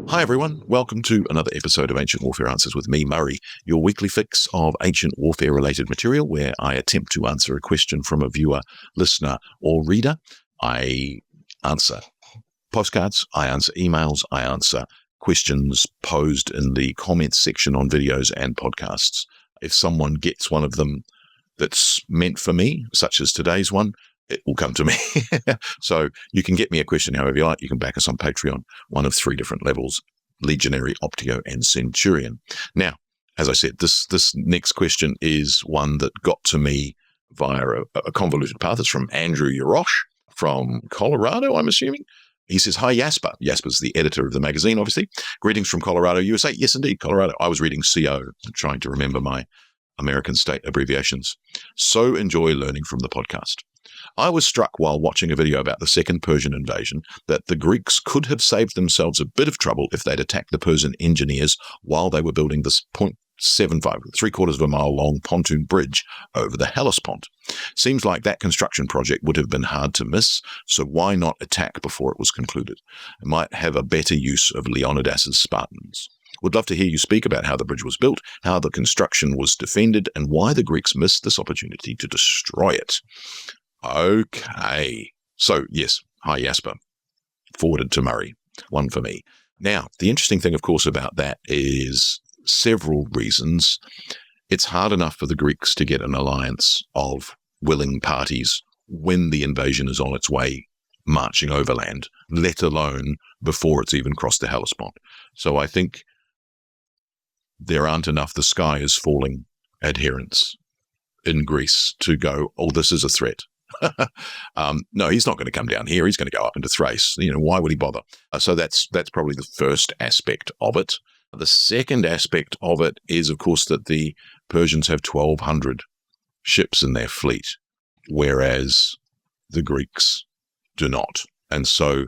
Hi everyone, welcome to another episode of Ancient Warfare Answers with me, Murray, your weekly fix of ancient warfare related material where I attempt to answer a question from a viewer, listener or reader. I answer postcards, I answer emails, I answer questions posed in the comments section on videos and podcasts. If someone gets one of them that's meant for me, such as today's one, it will come to me. So you can get me a question however you like. You can back us on Patreon, one of three different levels: Legionary, Optio, and Centurion. Now, as I said, this next question is one that got to me via a convoluted path. It's from Andrew Yarosh from Colorado, I'm assuming. He says, "Hi, Jasper." Jasper's the editor of the magazine, obviously. "Greetings from Colorado, USA." Yes, indeed, Colorado. I was reading CO, trying to remember my American state abbreviations. "So enjoy learning from the podcast. I was struck while watching a video about the Second Persian Invasion that the Greeks could have saved themselves a bit of trouble if they'd attacked the Persian engineers while they were building this 0.75, 3/4 of a mile long pontoon bridge over the Hellespont. Seems like that construction project would have been hard to miss, so why not attack before it was concluded? It might have a better use of Leonidas's Spartans. Would love to hear you speak about how the bridge was built, how the construction was defended, and why the Greeks missed this opportunity to destroy it." Okay. So, yes, hi, Jasper. Forwarded to Murray. One for me. Now, the interesting thing, of course, about that is several reasons. It's hard enough for the Greeks to get an alliance of willing parties when the invasion is on its way marching overland, let alone before it's even crossed the Hellespont. So I think there aren't enough "the sky is falling" adherents in Greece to go, "Oh, this is a threat." No, he's not going to come down here. He's going to go up into Thrace. Why would he bother? So that's probably the first aspect of it. The second aspect of it is, of course, that the Persians have 1,200 ships in their fleet, whereas the Greeks do not. And so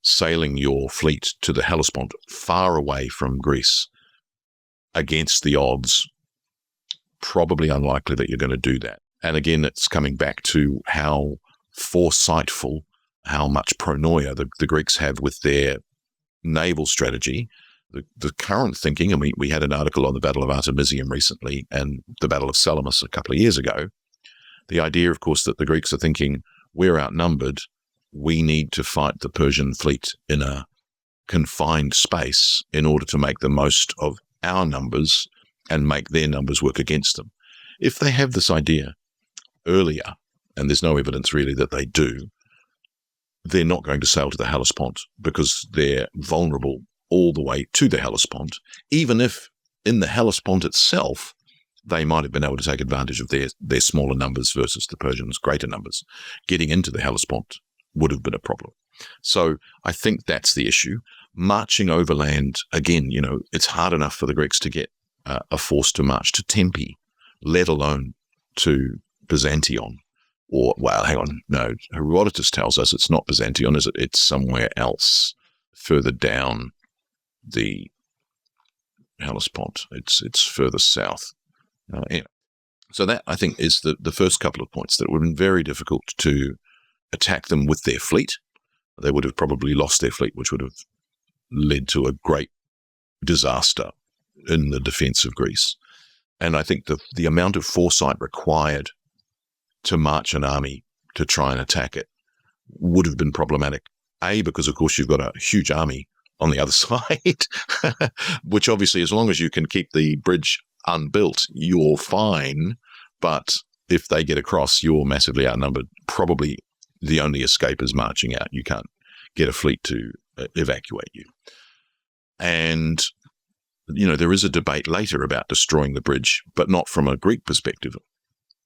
sailing your fleet to the Hellespont, far away from Greece, against the odds, probably unlikely that you're going to do that. And again, it's coming back to how foresightful, how much pronoia the Greeks have with their naval strategy. The current thinking, and we had an article on the Battle of Artemisium recently and the Battle of Salamis a couple of years ago. The idea, of course, that the Greeks are thinking, we're outnumbered, we need to fight the Persian fleet in a confined space in order to make the most of our numbers and make their numbers work against them. If they have this idea earlier, and there's no evidence really that they do, they're not going to sail to the Hellespont because they're vulnerable all the way to the Hellespont, even if in the Hellespont itself they might have been able to take advantage of their smaller numbers versus the Persians' greater numbers. Getting into the Hellespont would have been a problem. So I think that's the issue. Marching overland, again, it's hard enough for the Greeks to get a force to march to Tempe, let alone to Byzantion. Or, well, hang on, no, Herodotus tells us it's not Byzantion, is it? It's somewhere else, further down the Hellespont. It's further south. Anyway. So that, I think, is the first couple of points, that it would have been very difficult to attack them with their fleet. They would have probably lost their fleet, which would have led to a great disaster in the defense of Greece. And I think the amount of foresight required to march an army to try and attack it would have been problematic. A, because, of course, you've got a huge army on the other side, which obviously, as long as you can keep the bridge unbuilt, you're fine. But if they get across, you're massively outnumbered. Probably the only escape is marching out. You can't get a fleet to evacuate you. And there is a debate later about destroying the bridge, but not from a Greek perspective.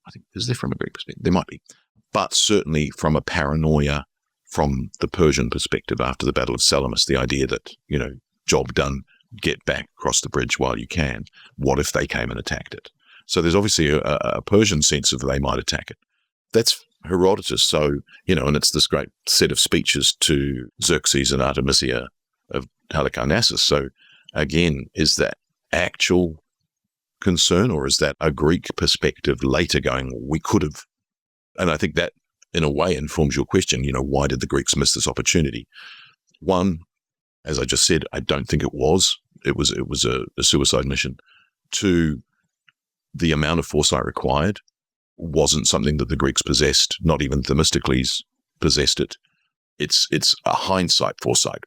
I think, is there from a Greek perspective? There might be. But certainly from a paranoia from the Persian perspective after the Battle of Salamis, the idea that, job done, get back across the bridge while you can. What if they came and attacked it? So there's obviously a Persian sense of they might attack it. That's Herodotus. So, and it's this great set of speeches to Xerxes and Artemisia of Halicarnassus. So again, is that actual concern, or is that a Greek perspective later going, we could have? And I think that in a way informs your question, why did the Greeks miss this opportunity? One, as I just said, I don't think it was. It was a suicide mission. 2, the amount of foresight required wasn't something that the Greeks possessed. Not even Themistocles possessed it. It's a hindsight foresight.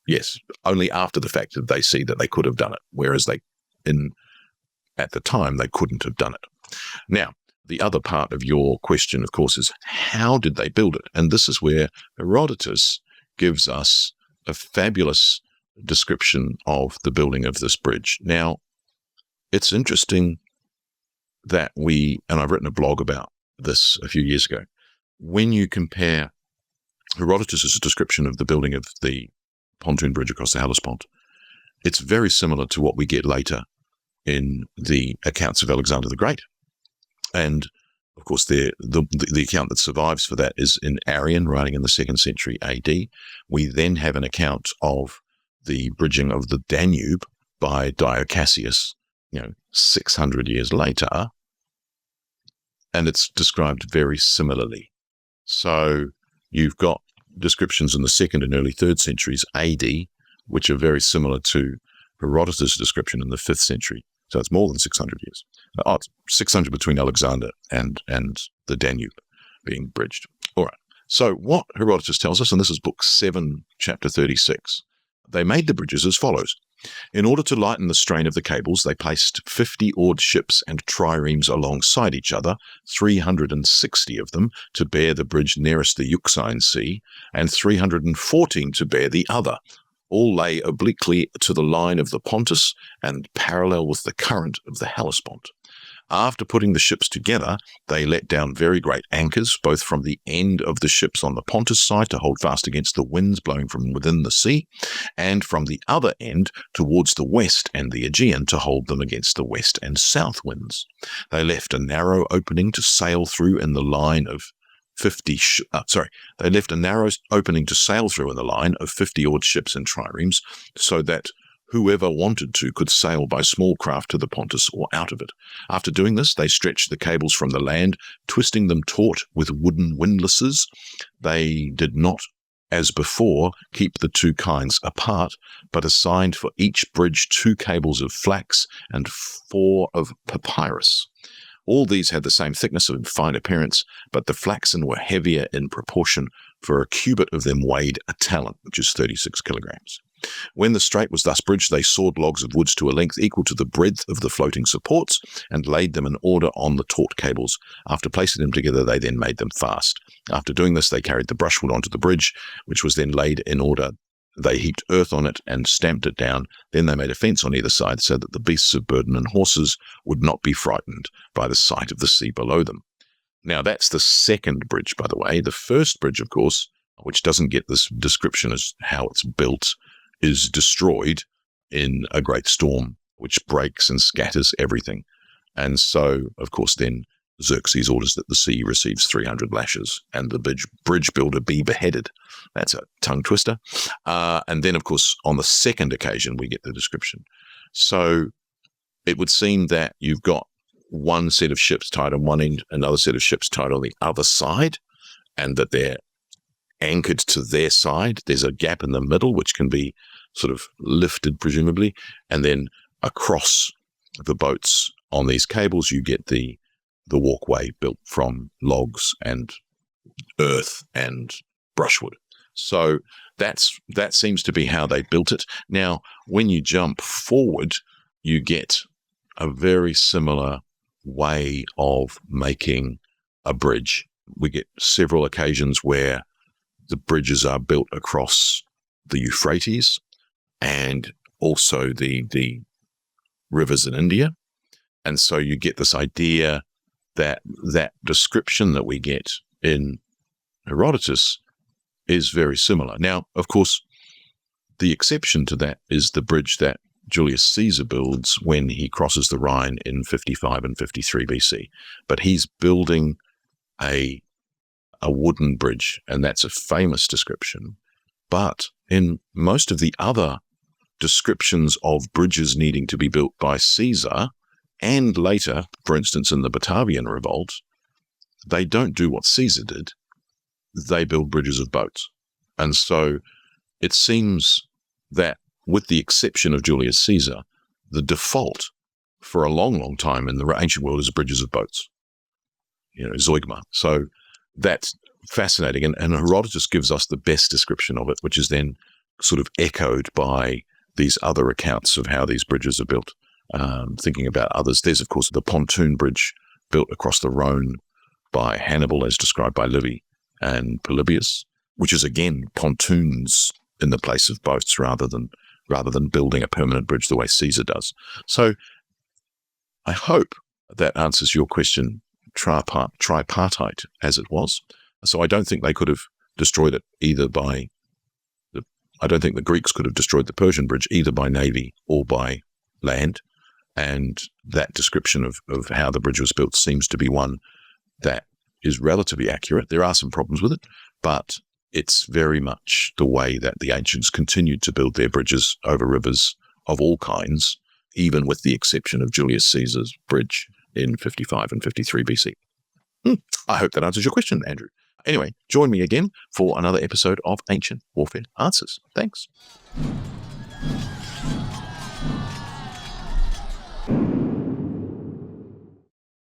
Yes, only after the fact did they see that they could have done it, whereas at the time they couldn't have done it. Now, the other part of your question, of course, is how did they build it? And this is where Herodotus gives us a fabulous description of the building of this bridge. Now, it's interesting that and I've written a blog about this a few years ago, when you compare Herodotus' description of the building of the pontoon bridge across the Hellespont, it's very similar to what we get later in the accounts of Alexander the Great. And of course, the account that survives for that is in Arrian, writing in the 2nd century AD. We then have an account of the bridging of the Danube by Dio Cassius, 600 years later, and it's described very similarly. So you've got descriptions in the 2nd and early 3rd centuries AD, which are very similar to Herodotus' description in the 5th century. So it's more than 600 years. It's 600 between Alexander and the Danube being bridged. All right. So what Herodotus tells us, and this is book 7, chapter 36, they made the bridges as follows. In order to lighten the strain of the cables, they placed 50 oared ships and triremes alongside each other, 360 of them to bear the bridge nearest the Euxine Sea, and 314 to bear the other. All lay obliquely to the line of the Pontus and parallel with the current of the Hellespont. After putting the ships together, they let down very great anchors, both from the end of the ships on the Pontus side to hold fast against the winds blowing from within the sea, and from the other end towards the west and the Aegean to hold them against the west and south winds. They left a narrow opening to sail through in the line of 50 oared ships and triremes, so that whoever wanted to could sail by small craft to the Pontus or out of it. After doing this, they stretched the cables from the land, twisting them taut with wooden windlasses. They did not, as before, keep the 2 kinds apart, but assigned for each bridge 2 cables of flax and 4 of papyrus. All these had the same thickness and fine appearance, but the flaxen were heavier in proportion, for a cubit of them weighed a talent, which is 36 kilograms. When the strait was thus bridged, they sawed logs of woods to a length equal to the breadth of the floating supports and laid them in order on the taut cables. After placing them together, they then made them fast. After doing this, they carried the brushwood onto the bridge, which was then laid in order. They heaped earth on it and stamped it down. Then they made a fence on either side so that the beasts of burden and horses would not be frightened by the sight of the sea below them. Now, that's the second bridge, by the way. The first bridge, of course, which doesn't get this description as how it's built, is destroyed in a great storm, which breaks and scatters everything. And so, of course, then Xerxes orders that the sea receives 300 lashes and the bridge builder be beheaded. That's a tongue twister. And then, of course, on the second occasion, we get the description. So it would seem that you've got one set of ships tied on one end, another set of ships tied on the other side, and that they're anchored to their side. There's a gap in the middle, which can be sort of lifted, presumably, and then across the boats on these cables, you get the walkway built from logs and earth and brushwood. So that seems to be how they built it. Now, when you jump forward, you get a very similar way of making a bridge. We get several occasions where the bridges are built across the Euphrates and also the rivers in India. And so you get this idea that description that we get in Herodotus is very similar. Now, of course, the exception to that is the bridge that Julius Caesar builds when he crosses the Rhine in 55 and 53 BC. But he's building a wooden bridge, and that's a famous description. But in most of the other descriptions of bridges needing to be built by Caesar, and later, for instance, in the Batavian Revolt, they don't do what Caesar did. They build bridges of boats. And so it seems that with the exception of Julius Caesar, the default for a long, long time in the ancient world is bridges of boats, zeugma. So that's fascinating. And Herodotus gives us the best description of it, which is then sort of echoed by these other accounts of how these bridges are built. Thinking about others, there's, of course, the pontoon bridge built across the Rhone by Hannibal, as described by Livy and Polybius, which is, again, pontoons in the place of boats rather than building a permanent bridge the way Caesar does. So I hope that answers your question, tripartite as it was. So I don't think they could have destroyed it I don't think the Greeks could have destroyed the Persian bridge either by navy or by land. And that description of how the bridge was built seems to be one that is relatively accurate. There are some problems with it, but it's very much the way that the ancients continued to build their bridges over rivers of all kinds, even with the exception of Julius Caesar's bridge in 55 and 53 BC. I hope that answers your question, Andrew. Anyway, join me again for another episode of Ancient Warfare Answers. Thanks.